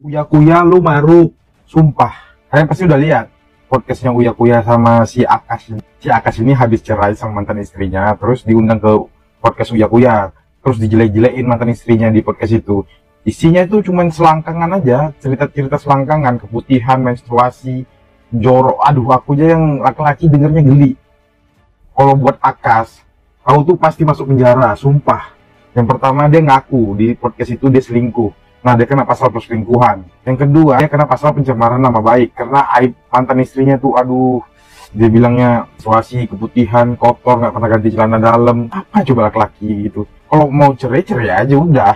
Uya Kuya lu maruk, sumpah. Kalian pasti udah lihat podcastnya Uya Kuya sama si Akas. Si Akas ini habis cerai sama mantan istrinya, terus diundang ke podcast Uya Kuya, terus dijelek-jelekin mantan istrinya di podcast itu. Isinya itu cuman selangkangan aja, cerita-cerita selangkangan, keputihan, menstruasi, jorok. Aduh, aku aja yang laki-laki dengernya geli. Kalau buat Akas, kau tuh pasti masuk penjara, sumpah. Yang pertama, dia ngaku di podcast itu dia selingkuh. Nah, dia kena pasal perselingkuhan. Yang kedua, dia kena pasal pencemaran nama baik. Karena aib mantan istrinya tuh, aduh, dia bilangnya menstruasi, keputihan, kotor, nggak pernah ganti celana dalam. Apa coba laki-laki gitu? Kalau mau cerai aja udah.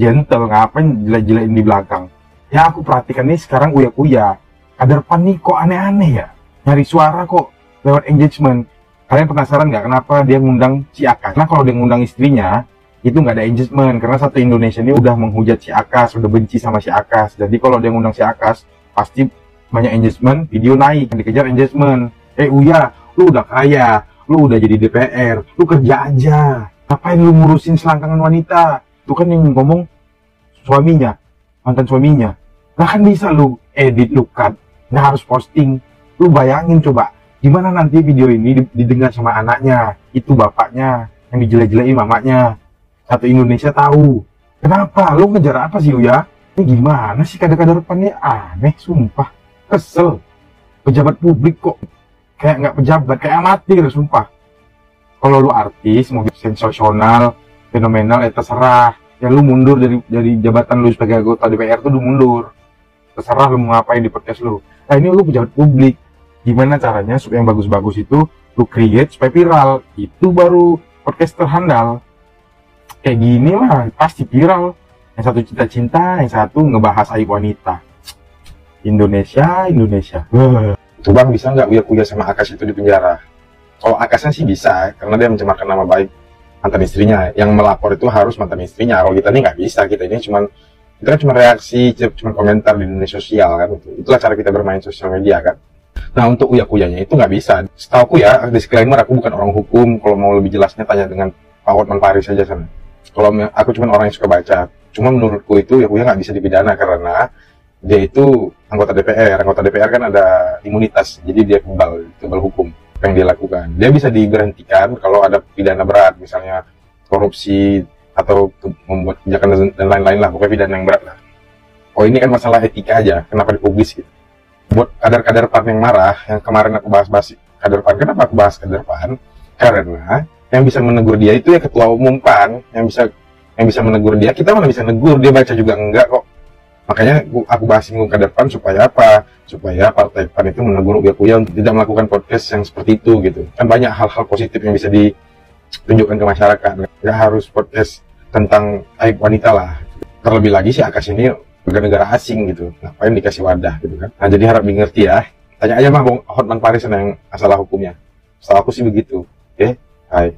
Gentle, ngapain jelek-jelekin di belakang. Ya aku perhatikan nih sekarang Uya Kuya. Kaderpan nih kok aneh-aneh ya. Nyari suara kok lewat engagement. Kalian penasaran nggak kenapa dia ngundang si Akas? Karena kalau dia ngundang istrinya, itu nggak ada engagement. Karena satu Indonesia ini udah menghujat si Akas, udah benci sama si Akas. Jadi kalau dia ngundang si Akas, pasti banyak engagement, video naik, yang dikejar engagement. Uya, lu udah kaya, lu udah jadi DPR, lu kerja aja. Ngapain lu ngurusin selangkangan wanita? Itu kan yang ngomong suaminya, mantan suaminya. Nah kan bisa lu edit, lu cut, nggak harus posting. Lu bayangin coba, gimana nanti video ini didengar sama anaknya, itu bapaknya, yang dijelek-jelekin mamanya. Satu Indonesia tahu. Kenapa? Lu ngejar apa sih Uya? Ini gimana sih kadang-kadang depannya aneh, sumpah. Kesel. Pejabat publik kok kayak nggak pejabat, kayak amatir, sumpah. Kalau lu artis, mau sensasional, fenomenal, terserah. Ya lu mundur dari jabatan lu sebagai anggota DPR tuh lu mundur. Terserah lu mau ngapain di podcast lu. Nah ini lu pejabat publik. Gimana caranya supaya yang bagus-bagus itu lu create supaya viral. Itu baru podcast terhandal. Kayak gini mah pasti viral. Yang satu cinta-cinta, yang satu ngebahas aib wanita. Indonesia. Tuh bang, bisa nggak Uya Kuya sama Akas itu di penjara? Kalau Akasnya sih bisa, karena dia mencemarkan nama baik mantan istrinya. Yang melapor itu harus mantan istrinya. Kalau kita ini nggak bisa, kita kan cuma reaksi, cuma komentar di dunia sosial kan. Itulah cara kita bermain sosial media kan. Nah untuk Uya Kuyanya itu nggak bisa. Setahu aku ya, disclaimer, aku bukan orang hukum. Kalau mau lebih jelasnya tanya dengan Pak Hotman Paris saja sana. Kalau aku cuma orang yang suka baca. Cuma menurutku itu Uya Kuya nggak bisa dipidana karena dia itu anggota DPR. Anggota DPR kan ada imunitas, jadi dia kebal hukum. Apa yang dia lakukan, dia bisa diberhentikan kalau ada pidana berat, misalnya korupsi atau membuat kebijakan dan lain-lain lah, pokoknya pidana yang berat lah. Oh ini kan masalah etika aja, kenapa dipublis gitu. Buat kader-kader PAN yang marah, yang kemarin aku bahas kader PAN, kenapa aku bahas kader PAN? Karena yang bisa menegur dia itu ya ketua umum PAN, yang bisa menegur dia. Kita mana bisa negur, dia baca juga enggak kok. Makanya aku bahas singgung kader PAN supaya apa? Supaya partai PAN itu menegur Uya Kuya untuk tidak melakukan podcast yang seperti itu gitu. Kan banyak hal-hal positif yang bisa ditunjukkan ke masyarakat. Nggak harus podcast tentang aib wanita lah. Terlebih lagi si Akas ini negara asing gitu. Ngapain dikasih wadah gitu kan. Nah jadi harap dimengerti ya. Tanya aja mah Bang Hotman Paris yang masalah hukumnya. Setelah aku sih begitu. Oke? Hai.